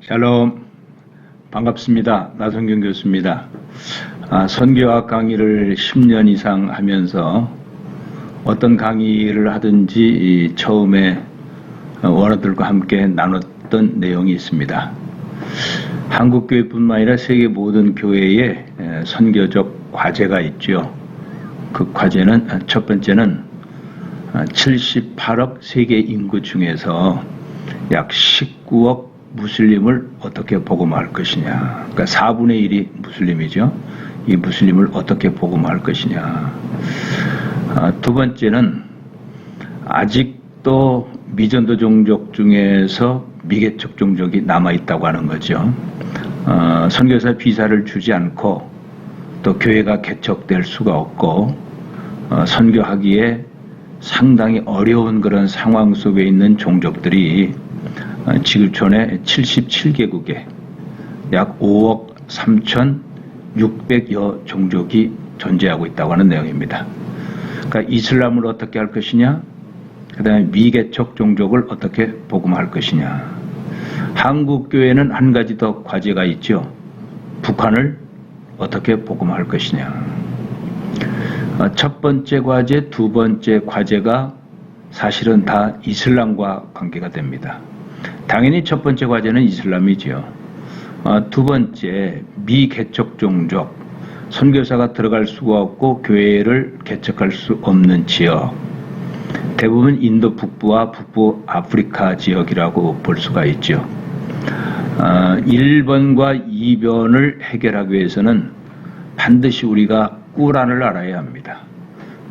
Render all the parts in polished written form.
샬롬, 반갑습니다. 나성균 교수입니다. 선교학 강의를 10년 이상 하면서 어떤 강의를 하든지 처음에 원어들과 함께 나눴던 내용이 있습니다. 한국교회뿐만 아니라 세계 모든 교회에 선교적 과제가 있죠. 그 과제는 첫 번째는 78억 세계 인구 중에서 약 19억 무슬림을 어떻게 복음할 것이냐. 그러니까 4분의 1이 무슬림이죠. 이 무슬림을 어떻게 복음할 것이냐. 두 번째는 아직도 미전도 종족 중에서 미개척 종족이 남아있다고 하는 거죠. 선교사 비자를 주지 않고 또 교회가 개척될 수가 없고 선교하기에 상당히 어려운 그런 상황 속에 있는 종족들이 지구촌의 77개국에 약 5억 3,600여 종족이 존재하고 있다고 하는 내용입니다. 그러니까 이슬람을 어떻게 할 것이냐, 그 다음에 미개척 종족을 어떻게 복음할 것이냐. 한국교회는 한 가지 더 과제가 있죠. 북한을 어떻게 복음할 것이냐. 첫 번째 과제, 두 번째 과제가 사실은 다 이슬람과 관계가 됩니다. 당연히 첫 번째 과제는 이슬람이지요. 두 번째, 미개척 종족, 선교사가 들어갈 수가 없고 교회를 개척할 수 없는 지역, 대부분 인도 북부와 북부 아프리카 지역이라고 볼 수가 있죠. 1번과 2번을 해결하기 위해서는 반드시 우리가 꾸란을 알아야 합니다.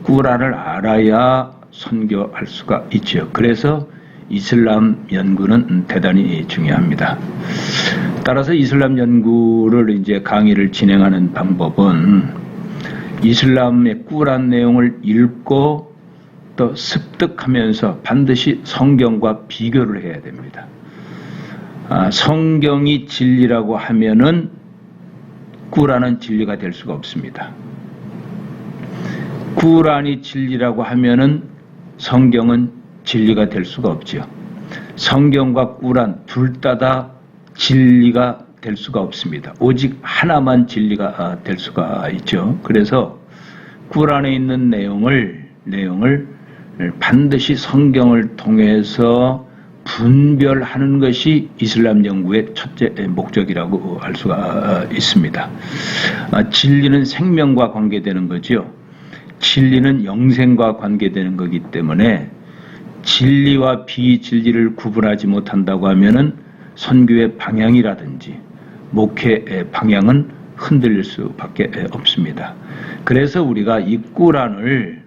꾸란을 알아야 선교할 수가 있죠. 그래서 이슬람 연구는 대단히 중요합니다. 따라서 이슬람 연구를 이제 강의를 진행하는 방법은 이슬람의 꾸란 내용을 읽고 또 습득하면서 반드시 성경과 비교를 해야 됩니다. 성경이 진리라고 하면은 꾸란은 진리가 될 수가 없습니다. 꾸란이 진리라고 하면은 성경은 진리가 될 수가 없죠. 성경과 꾸란 둘 다 진리가 될 수가 없습니다. 오직 하나만 진리가 될 수가 있죠. 그래서 꾸란에 있는 내용을 반드시 성경을 통해서 분별하는 것이 이슬람 연구의 첫째 목적이라고 할 수가 있습니다. 진리는 생명과 관계되는 거죠. 진리는 영생과 관계되는 거기 때문에 진리와 비진리를 구분하지 못한다고 하면은 선교의 방향이라든지 목회의 방향은 흔들릴 수밖에 없습니다. 그래서 우리가 이 꾸란을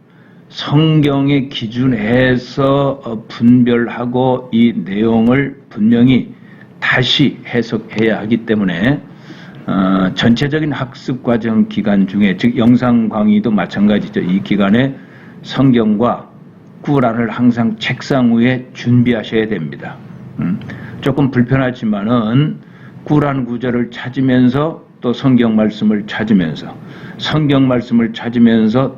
성경의 기준에서 분별하고 이 내용을 분명히 다시 해석해야 하기 때문에 전체적인 학습 과정 기간 중에, 즉 영상 강의도 마찬가지죠. 이 기간에 성경과 꾸란을 항상 책상 위에 준비하셔야 됩니다. 조금 불편하지만은 꾸란 구절을 찾으면서 또 성경 말씀을 찾으면서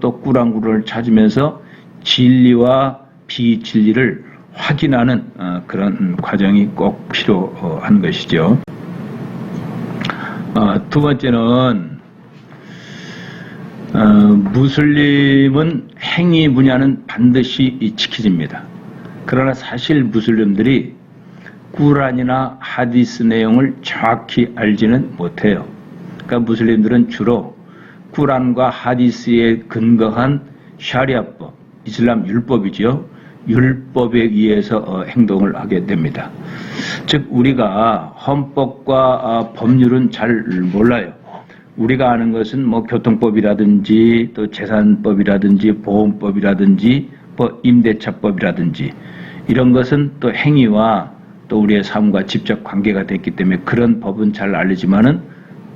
또 꾸란 구절을 찾으면서 진리와 비진리를 확인하는 그런 과정이 꼭 필요한 것이죠. 두 번째는 무슬림은 행위 분야는 반드시 지켜집니다. 그러나 사실 무슬림들이 꾸란이나 하디스 내용을 정확히 알지는 못해요. 그러니까 무슬림들은 주로 꾸란과 하디스에 근거한 샤리아법, 이슬람 율법이죠. 율법에 의해서 행동을 하게 됩니다. 즉 우리가 헌법과 법률은 잘 몰라요. 우리가 아는 것은 뭐 교통법이라든지 또 재산법이라든지 보험법이라든지 뭐 임대차법이라든지 이런 것은 또 행위와 또 우리의 삶과 직접 관계가 됐기 때문에 그런 법은 잘 알지만은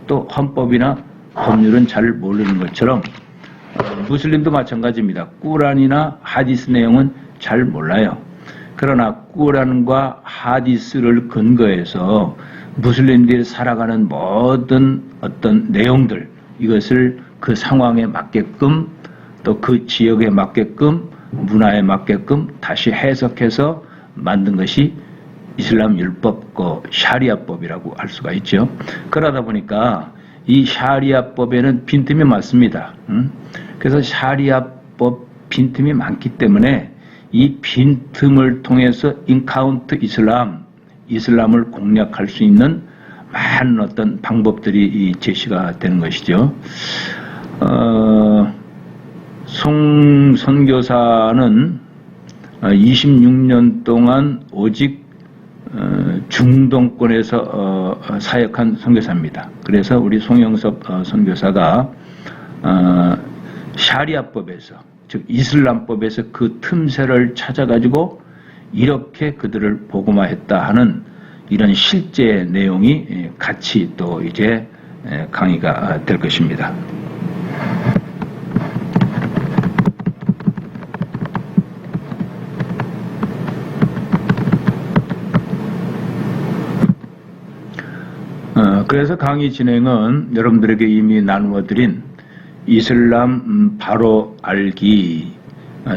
또 헌법이나 법률은 잘 모르는 것처럼 무슬림도 마찬가지입니다. 꾸란이나 하디스 내용은 잘 몰라요. 그러나 꾸란과 하디스를 근거해서 무슬림들이 살아가는 모든 어떤 내용들, 이것을 그 상황에 맞게끔 또 그 지역에 맞게끔 문화에 맞게끔 다시 해석해서 만든 것이 이슬람 율법, 샤리아법이라고 할 수가 있죠. 그러다 보니까 이 샤리아법에는 빈틈이 많습니다. 그래서 샤리아법 빈틈이 많기 때문에 이 빈틈을 통해서 인카운트 이슬람을 공략할 수 있는 많은 어떤 방법들이 제시가 되는 것이죠. 송 선교사는 26년 동안 오직 중동권에서 사역한 선교사입니다. 그래서 우리 송영섭 선교사가 샤리아법에서, 즉 이슬람법에서 그 틈새를 찾아가지고 이렇게 그들을 복음화했다 하는 이런 실제 내용이 같이 또 이제 강의가 될 것입니다. 그래서 강의 진행은 여러분들에게 이미 나누어드린 이슬람 바로 알기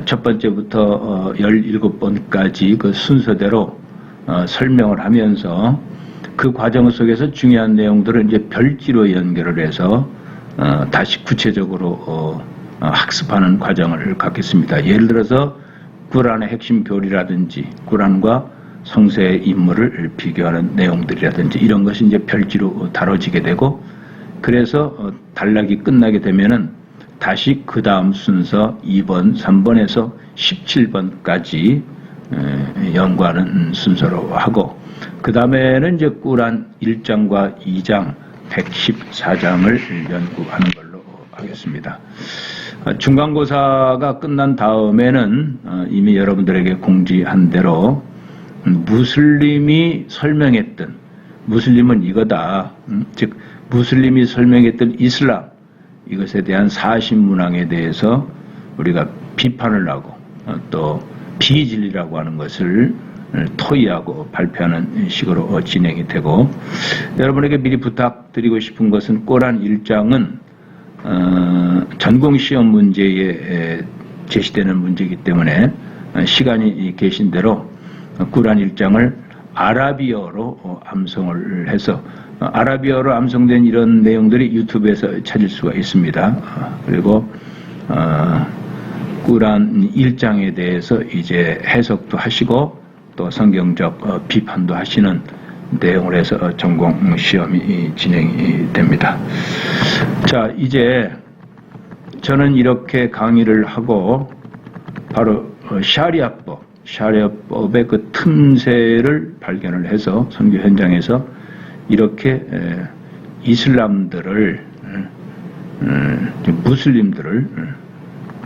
첫 번째부터 17번까지 그 순서대로 설명을 하면서 그 과정 속에서 중요한 내용들을 이제 별지로 연결을 해서 다시 구체적으로 학습하는 과정을 갖겠습니다. 예를 들어서 꾸란의 핵심 교리라든지 꾸란과 성서의 인물을 비교하는 내용들이라든지 이런 것이 이제 별지로 다뤄지게 되고, 그래서 단락이 끝나게 되면은 다시 그 다음 순서 2번, 3번에서 17번까지 연구하는 순서로 하고, 그 다음에는 이제 꾸란 1장과 2장, 114장을 연구하는 걸로 하겠습니다. 중간고사가 끝난 다음에는 이미 여러분들에게 공지한 대로 무슬림이 설명했던, 무슬림은 이거다, 즉 무슬림이 설명했던 이슬람, 이것에 대한 사신문항에 대해서 우리가 비판을 하고 또 비진리라고 하는 것을 토의하고 발표하는 식으로 진행이 되고, 여러분에게 미리 부탁드리고 싶은 것은 꾸란 1장은 전공시험 문제에 제시되는 문제이기 때문에 시간이 계신 대로 꾸란 1장을 아라비어로 암송을 해서, 아라비어로 암송된 이런 내용들이 유튜브에서 찾을 수가 있습니다. 그리고 꾸란 1장에 대해서 이제 해석도 하시고 또 성경적 비판도 하시는 내용을 해서 전공 시험이 진행이 됩니다. 자, 이제 저는 이렇게 강의를 하고 바로 샤리아법의 그 틈새를 발견을 해서 선교 현장에서 이렇게 이슬람들을, 무슬림들을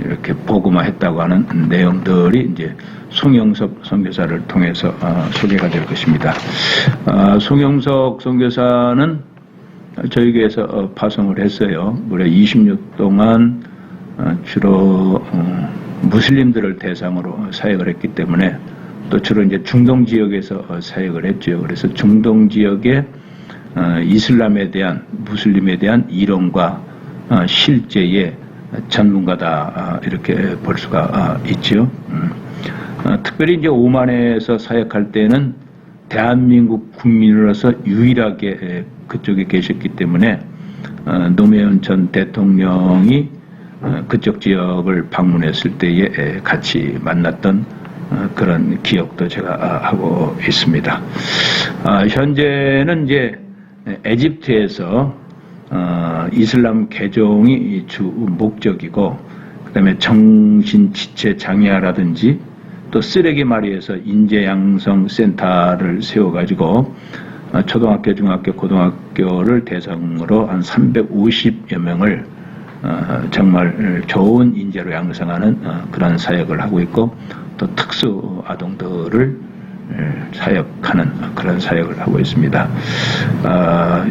이렇게 복음화했다고 하는 내용들이 이제 송영섭 선교사를 통해서 소개가 될 것입니다. 송영섭 선교사는 저희 교회에서 파송을 했어요. 무려 20년 동안 주로 무슬림들을 대상으로 사역을 했기 때문에, 또 주로 이제 중동 지역에서 사역을 했죠. 그래서 중동 지역의 이슬람에 대한, 무슬림에 대한 이론과 실제의 전문가다, 이렇게 볼 수가 있죠. 특별히 이제 오만에서 사역할 때는 대한민국 국민으로서 유일하게 그쪽에 계셨기 때문에 노무현 전 대통령이 그쪽 지역을 방문했을 때에 같이 만났던 그런 기억도 제가 하고 있습니다. 현재는 이제 에집트에서 이슬람 개종이 주 목적이고, 그다음에 정신지체 장애아라든지 또 쓰레기마리에서 인재양성 센터를 세워가지고 초등학교, 중학교, 고등학교를 대상으로 한 350여 명을 정말 좋은 인재로 양성하는 그런 사역을 하고 있고, 또 특수 아동들을 사역하는 그런 사역을 하고 있습니다.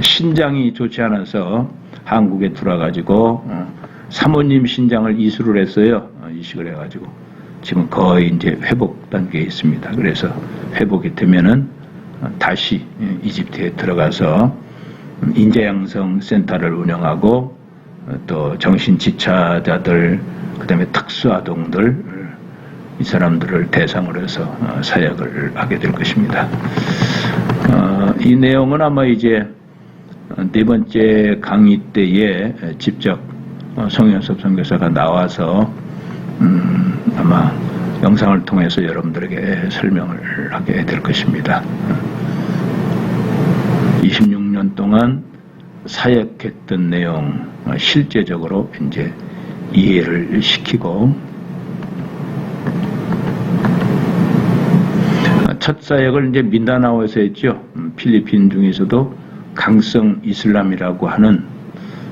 신장이 좋지 않아서 한국에 들어와가지고 사모님 신장을 이수를 했어요. 이식을 해가지고 지금 거의 이제 회복 단계에 있습니다. 그래서 회복이 되면은 다시 이집트에 들어가서 인재양성 센터를 운영하고 또 정신지차자들, 그 다음에 특수아동들, 이 사람들을 대상으로 해서 사역을 하게 될 것입니다. 이 내용은 아마 이제 네 번째 강의 때에 직접 송영섭 선교사가 나와서 아마 영상을 통해서 여러분들에게 설명을 하게 될 것입니다. 26년 동안 사역했던 내용 실제적으로 이제 이해를 시키고 첫 사역을 이제 민다나오에서 했죠. 필리핀 중에서도 강성 이슬람이라고 하는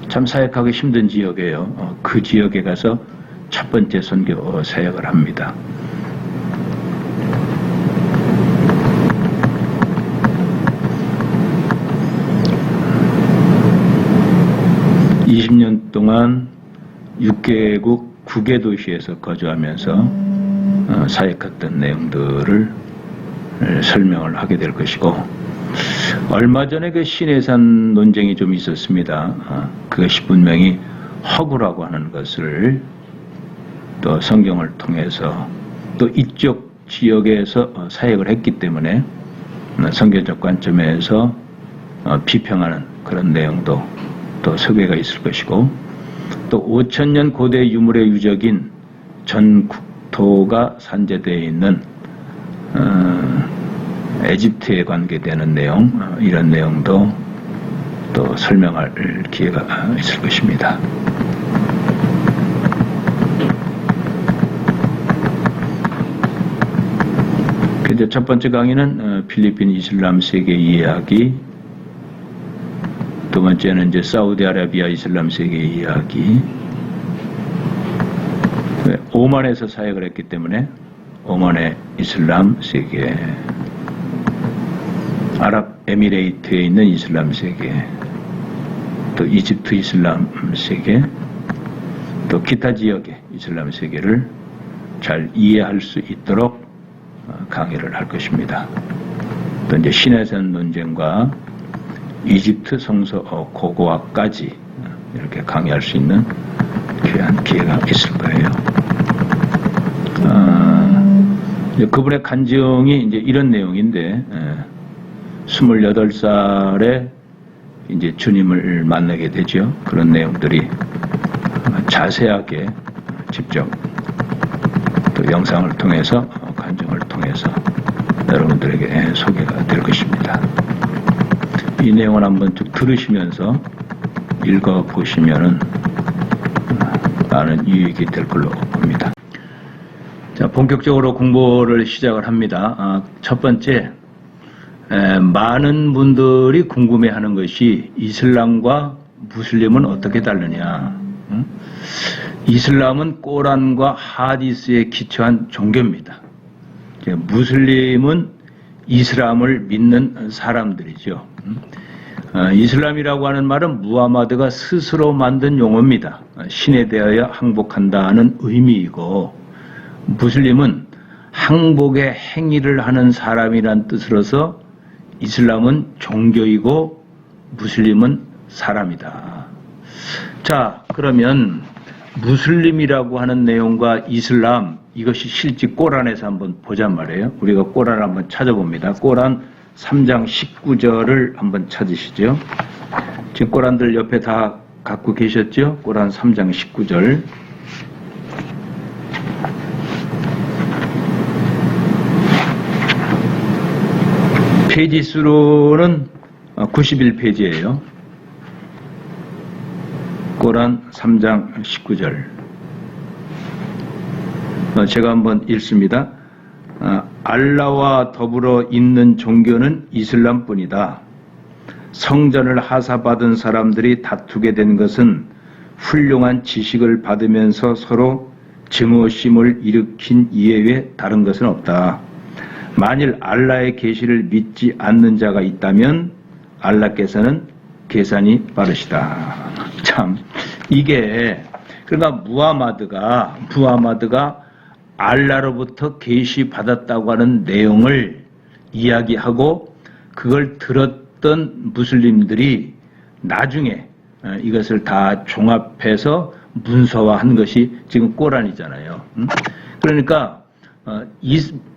참 사역하기 힘든 지역이에요. 그 지역에 가서 첫 번째 선교 사역을 합니다. (20년) 동안 6개국 9개 도시에서 거주하면서 사역했던 내용들을 설명을 하게 될 것이고, 얼마 전에 그 신해산 논쟁이 좀 있었습니다. 그것이 분명히 허구라고 하는 것을 또 성경을 통해서 또 이쪽 지역에서 사역을 했기 때문에 성경적 관점에서 비평하는 그런 내용도 또 소개가 있을 것이고, 또 5000년 고대 유물의 유적인 전 국토가 산재되어 있는 에집트에 관계되는 내용, 이런 내용도 또 설명할 기회가 있을 것입니다. 이제 첫 번째 강의는 필리핀 이슬람 세계 이야기, 두 번째는 이제 사우디아라비아 이슬람 세계 이야기, 오만에서 사역을 했기 때문에 오만의 이슬람 세계, 아랍에미레이트에 있는 이슬람 세계, 또 이집트 이슬람 세계, 또 기타 지역의 이슬람 세계를 잘 이해할 수 있도록 강의를 할 것입니다. 또 이제 신해산 논쟁과 이집트 성서 고고학까지 이렇게 강의할 수 있는 귀한 기회가 있을 거예요. 그분의 간증이 이제 이런 내용인데, 28살에 이제 주님을 만나게 되죠. 그런 내용들이 자세하게 직접 또 영상을 통해서, 간증을 통해서 여러분들에게 소개가 될 것입니다. 이 내용을 한번 쭉 들으시면서 읽어보시면은 많은 유익이 될 걸로 봅니다. 자, 본격적으로 공부를 시작을 합니다. 첫 번째, 많은 분들이 궁금해하는 것이 이슬람과 무슬림은 어떻게 다르냐. 이슬람은 꼬란과 하디스에 기초한 종교입니다. 무슬림은 이슬람을 믿는 사람들이죠. 이슬람이라고 하는 말은 무하마드가 스스로 만든 용어입니다. 신에 대하여 항복한다는 의미이고, 무슬림은 항복의 행위를 하는 사람이란 뜻으로서 이슬람은 종교이고 무슬림은 사람이다. 자, 그러면 무슬림이라고 하는 내용과 이슬람, 이것이 실제 꼬란에서 한번 보잔 말이에요. 우리가 꼬란을 한번 찾아봅니다. 꼬란 3장 19절을 한번 찾으시죠. 지금 꼬란들 옆에 다 갖고 계셨죠? 꼬란 3장 19절. 페이지 수로는 91페이지예요. 꼬란 3장 19절. 제가 한번 읽습니다. 알라와 더불어 있는 종교는 이슬람뿐이다. 성전을 하사받은 사람들이 다투게 된 것은 훌륭한 지식을 받으면서 서로 증오심을 일으킨 이에 외에 다른 것은 없다. 만일 알라의 계시를 믿지 않는 자가 있다면 알라께서는 계산이 빠르시다. 참, 이게 그러니까 무하마드가 알라로부터 계시 받았다고 하는 내용을 이야기하고, 그걸 들었던 무슬림들이 나중에 이것을 다 종합해서 문서화한 것이 지금 꼬란이잖아요. 그러니까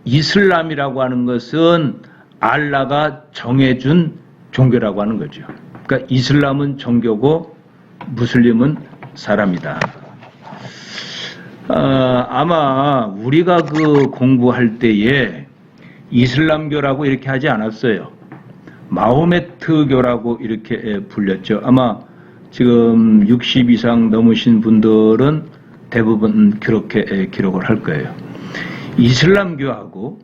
이슬람이라고 하는 것은 알라가 정해준 종교라고 하는 거죠. 그러니까 이슬람은 종교고 무슬림은 사람이다. 아마 우리가 그 공부할 때에 이슬람교라고 이렇게 하지 않았어요. 마호메트교라고 이렇게 불렸죠. 아마 지금 60 이상 넘으신 분들은 대부분 그렇게 기록을 할 거예요. 이슬람교하고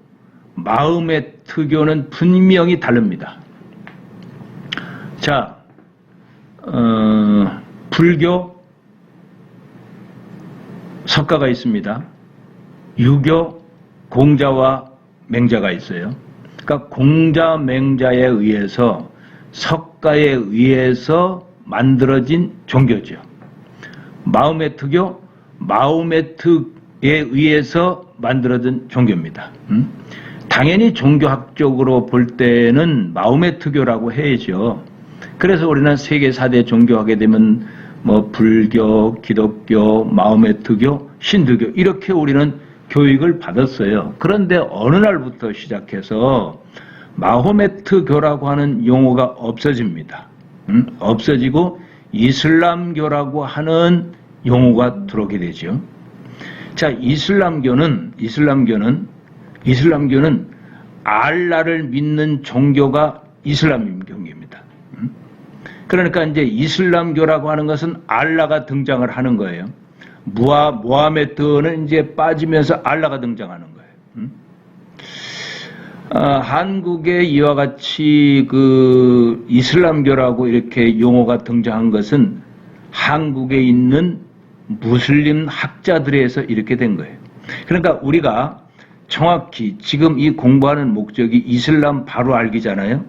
마호메트교는 분명히 다릅니다. 자, 불교 석가가 있습니다. 유교 공자와 맹자가 있어요. 그러니까 공자 맹자에 의해서 석가에 의해서 만들어진 종교죠. 마호메트교 마호메트에 의해서 만들어진 종교입니다. 당연히 종교학적으로 볼 때는 마호메트교라고 해야죠. 그래서 우리는 세계 4대 종교하게 되면 뭐 불교, 기독교, 마호메트교, 신두교 이렇게 우리는 교육을 받았어요. 그런데 어느 날부터 시작해서 마호메트교라고 하는 용어가 없어집니다. 없어지고 이슬람교라고 하는 용어가 들어오게 되죠. 자, 이슬람교는 알라를 믿는 종교가 이슬람교입니다. 그러니까 이제 이슬람교라고 하는 것은 알라가 등장을 하는 거예요. 모하메드는 이제 빠지면서 알라가 등장하는 거예요. 한국에 이와 같이 그 이슬람교라고 이렇게 용어가 등장한 것은 한국에 있는 무슬림 학자들에서 이렇게 된 거예요. 그러니까 우리가 정확히 지금 이 공부하는 목적이 이슬람 바로 알기잖아요.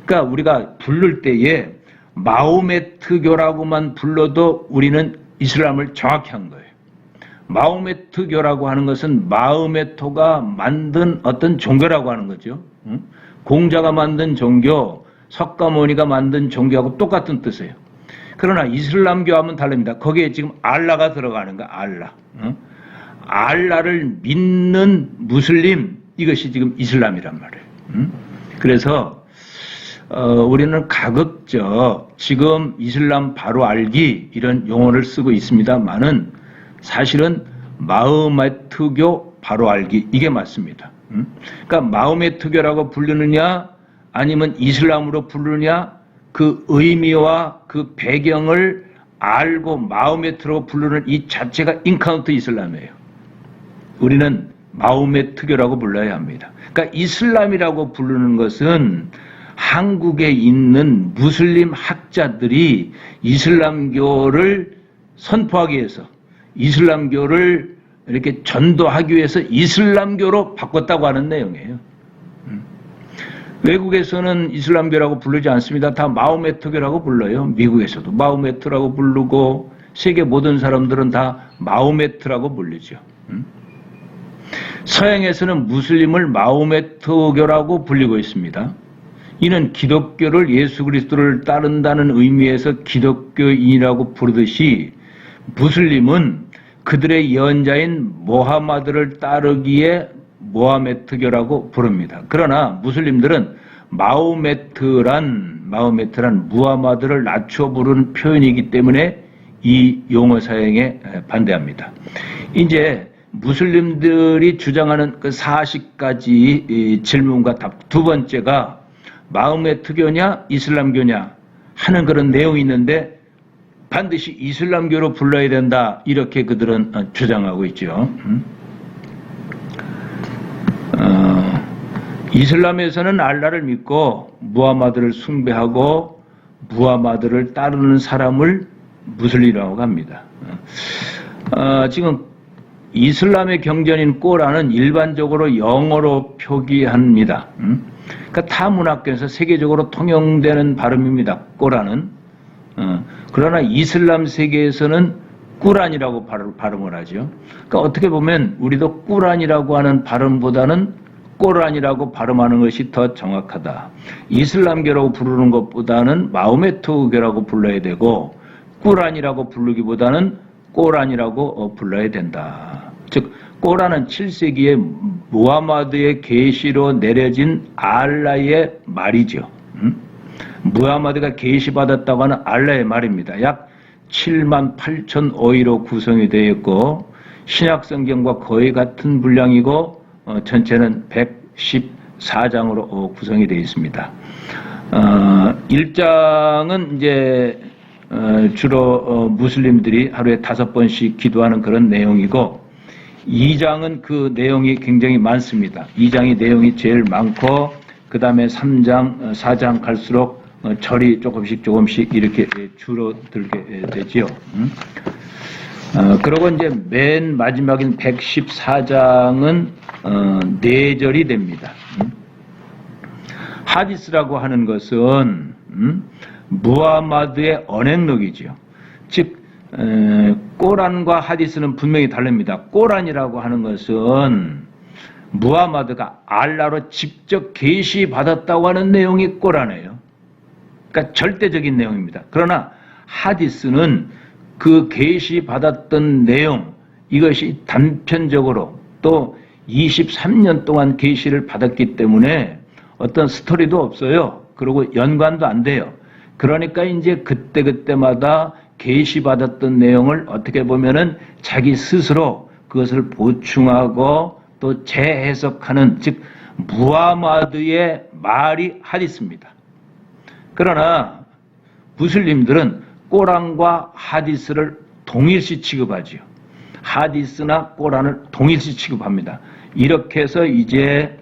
그러니까 우리가 부를 때에 마호메트교라고만 불러도 우리는 이슬람을 정확히 한 거예요. 마호메트교라고 하는 것은 마호메토가 만든 어떤 종교라고 하는 거죠. 공자가 만든 종교, 석가모니가 만든 종교하고 똑같은 뜻이에요. 그러나 이슬람교 하면 다릅니다. 거기에 지금 알라가 들어가는 거야, 알라. 알라를 믿는 무슬림, 이것이 지금 이슬람이란 말이에요. 그래서 우리는 가급적 지금 이슬람 바로 알기 이런 용어를 쓰고 있습니다만은 사실은 마호메트교 바로 알기 이게 맞습니다. 그러니까 마호메트교라고 부르느냐 아니면 이슬람으로 부르느냐 그 의미와 그 배경을 알고 마호메트로 부르는 이 자체가 인카운트 이슬람이에요. 우리는 마호메트교라고 불러야 합니다. 그러니까 이슬람이라고 부르는 것은 한국에 있는 무슬림 학자들이 이슬람교를 선포하기 위해서 이슬람교를 이렇게 전도하기 위해서 이슬람교로 바꿨다고 하는 내용이에요. 외국에서는 이슬람교라고 부르지 않습니다. 다 마호메트교라고 불러요. 미국에서도 마호메트라고 부르고 세계 모든 사람들은 다 마호메트라고 부르죠. 서양에서는 무슬림을 마호메트교라고 불리고 있습니다. 이는 기독교를 예수 그리스도를 따른다는 의미에서 기독교인이라고 부르듯이 무슬림은 그들의 예언자인 모하마드를 따르기에 모하메트교라고 부릅니다. 그러나 무슬림들은 마호메트란 무하마드를 낮춰 부르는 표현이기 때문에 이 용어 사용에 반대합니다. 이제 무슬림들이 주장하는 그 40가지 질문과 답 두 번째가 마호메트교냐 이슬람교냐 하는 그런 내용이 있는데 반드시 이슬람교로 불러야 된다 이렇게 그들은 주장하고 있죠. 이슬람에서는 알라를 믿고 무하마드를 숭배하고 무하마드를 따르는 사람을 무슬림이라고 합니다. 지금 이슬람의 경전인 꼬란은 일반적으로 영어로 표기합니다. 그러니까 타 문학계에서 세계적으로 통용되는 발음입니다. 꼬란은. 그러나 이슬람 세계에서는 꾸란이라고 발음을 하죠. 그러니까 어떻게 보면 우리도 꾸란이라고 하는 발음보다는 꼬란이라고 발음하는 것이 더 정확하다. 이슬람교라고 부르는 것보다는 마호메트교라고 불러야 되고 꾸란이라고 부르기보다는 꼬란이라고 불러야 된다. 즉 꼬란은 7세기에 무하마드의 계시로 내려진 알라의 말이죠. 무하마드가 계시받았다고 하는 알라의 말입니다. 약 7만 8천 어휘로 구성이 되어 있고 신약성경과 거의 같은 분량이고 전체는 114장으로 구성이 되어 있습니다. 1장은 이제 주로 무슬림들이 하루에 5번씩 기도하는 그런 내용이고 2장은 그 내용이 굉장히 많습니다. 2장이 내용이 제일 많고 그 다음에 3장, 4장 갈수록 절이 조금씩 이렇게 줄어들게 되지요. 그리고 이제 맨 마지막인 114장은 뇌절이 됩니다. 하디스라고 하는 것은 무하마드의 언행록이죠. 즉 꼬란과 하디스는 분명히 다릅니다. 꼬란이라고 하는 것은 무하마드가 알라로 직접 계시받았다고 하는 내용이 꼬란이에요. 그러니까 절대적인 내용입니다. 그러나 하디스는 그 계시받았던 내용, 이것이 단편적으로 또 23년 동안 계시를 받았기 때문에 어떤 스토리도 없어요. 그리고 연관도 안 돼요. 그러니까 이제 그때마다 계시받았던 내용을 어떻게 보면은 자기 스스로 그것을 보충하고 또 재해석하는, 즉 무하마드의 말이 하디스입니다. 그러나 무슬림들은 꼬란과 하디스를 동일시 취급하지요. 하디스나 꼬란을 동일시 취급합니다. 이렇게 해서 이제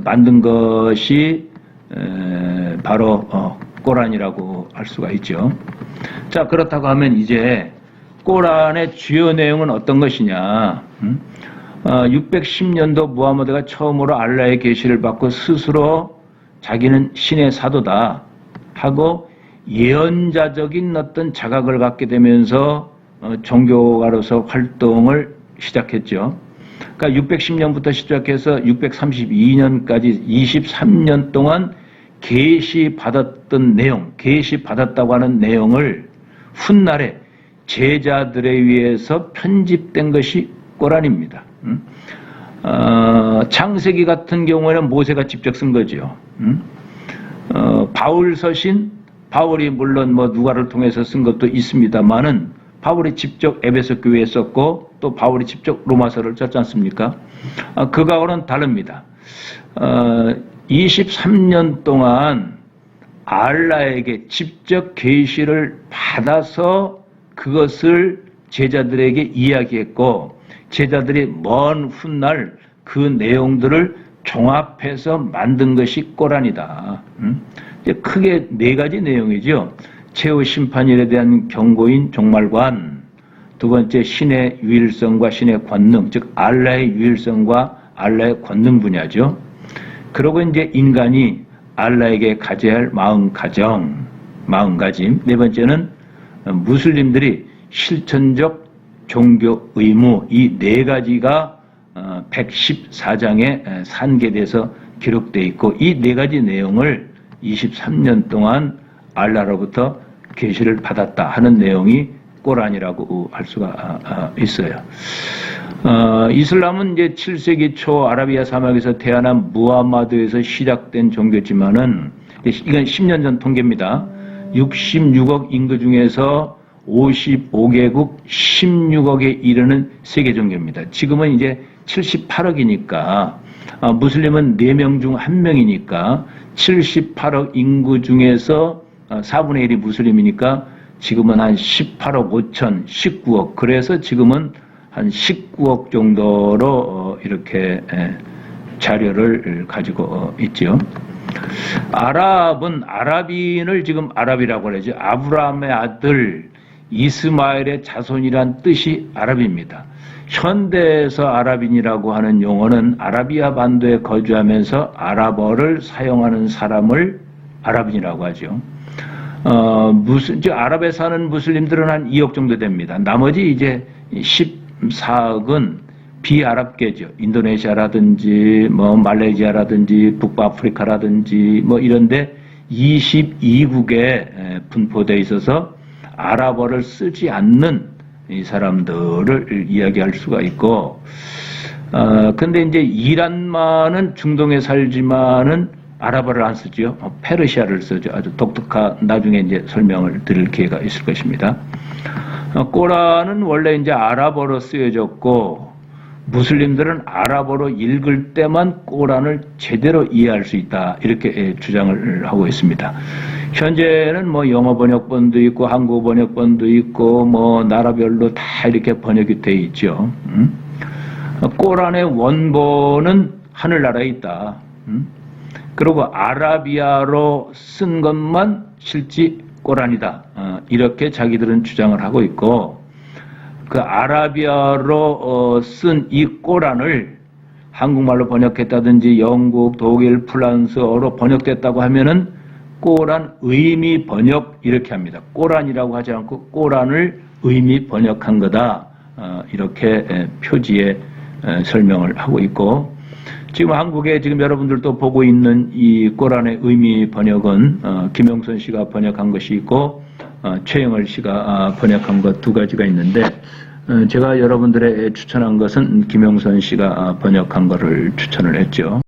만든 것이 바로 꼬란이라고 할 수가 있죠. 자, 그렇다고 하면 이제 꼬란의 주요 내용은 어떤 것이냐? 610년도 무하마드가 처음으로 알라의 계시를 받고 스스로 자기는 신의 사도다 하고 예언자적인 어떤 자각을 갖게 되면서 종교가로서 활동을 시작했죠. 그러니까 610년부터 시작해서 632년까지 23년 동안 계시받았던 내용, 계시받았다고 하는 내용을 훗날에 제자들에 의해서 편집된 것이 꼬란입니다. 창세기 같은 경우에는 모세가 직접 쓴 거죠. 바울 서신, 바울이 물론 뭐 누가를 통해서 쓴 것도 있습니다만은 바울이 직접 에베소 교회에 썼고 또 바울이 직접 로마서를 썼지 않습니까? 그거하고는 다릅니다. 23년 동안 알라에게 직접 계시를 받아서 그것을 제자들에게 이야기했고 제자들이 먼 훗날 그 내용들을 종합해서 만든 것이 꼬란이다. 이제 크게 4가지 내용이죠. 최후 심판일에 대한 경고인 종말관, 두 번째 신의 유일성과 신의 권능, 즉 알라의 유일성과 알라의 권능 분야죠. 그리고 이제 인간이 알라에게 가져야 할 마음가짐. 네 번째는 무슬림들이 실천적 종교 의무, 이 4가지가 114장에 산계돼서 기록되어 있고 이 4가지 내용을 23년 동안 알라로부터 계시를 받았다 하는 내용이 꼬란이라고 할 수가 있어요. 이슬람은 이제 7세기 초 아라비아 사막에서 태어난 무하마드에서 시작된 종교지만은 이건 10년 전 통계입니다. 66억 인구 중에서 55개국 16억에 이르는 세계 종교입니다. 지금은 이제 78억이니까 무슬림은 4명 중 1명이니까 78억 인구 중에서 4분의 1이 무슬림이니까 지금은 한 18억 5천, 19억. 그래서 지금은 한 19억 정도로 이렇게 자료를 가지고 있죠. 아랍인을 지금 아랍이라고 그러죠. 아브라함의 아들 이스마엘의 자손이란 뜻이 아랍입니다. 현대에서 아랍인이라고 하는 용어는 아라비아 반도에 거주하면서 아랍어를 사용하는 사람을 아랍인이라고 하죠. 아랍에 사는 무슬림들은 한 2억 정도 됩니다. 나머지 이제 14억은 비아랍계죠. 인도네시아라든지 뭐 말레이시아라든지 북부아프리카라든지 뭐 이런데 22국에 분포되어 있어서 아랍어를 쓰지 않는 이 사람들을 이야기할 수가 있고 근데 이제 이란만은 중동에 살지만은 아랍어를 안 쓰지요. 페르시아를 쓰죠. 아주 독특한, 나중에 이제 설명을 드릴 기회가 있을 것입니다. 꼬란은 원래 이제 아랍어로 쓰여졌고, 무슬림들은 아랍어로 읽을 때만 꼬란을 제대로 이해할 수 있다. 이렇게 주장을 하고 있습니다. 현재는 뭐 영어 번역본도 있고, 한국어 번역본도 있고, 뭐 나라별로 다 이렇게 번역이 돼 있죠. 꼬란의 원본은 하늘나라에 있다. 그리고 아라비아로 쓴 것만 실제 꼬란이다. 이렇게 자기들은 주장을 하고 있고, 그 아라비아로 쓴 이 꼬란을 한국말로 번역했다든지 영국, 독일, 프랑스어로 번역됐다고 하면은 꼬란 의미 번역 이렇게 합니다. 꼬란이라고 하지 않고 꼬란을 의미 번역한 거다. 이렇게 표지에 설명을 하고 있고, 지금 한국에 지금 여러분들도 보고 있는 이 꼬란의 의미 번역은 김영선 씨가 번역한 것이 있고 최영월 씨가 번역한 것 두 가지가 있는데, 제가 여러분들의 추천한 것은 김영선 씨가 번역한 것을 추천을 했죠.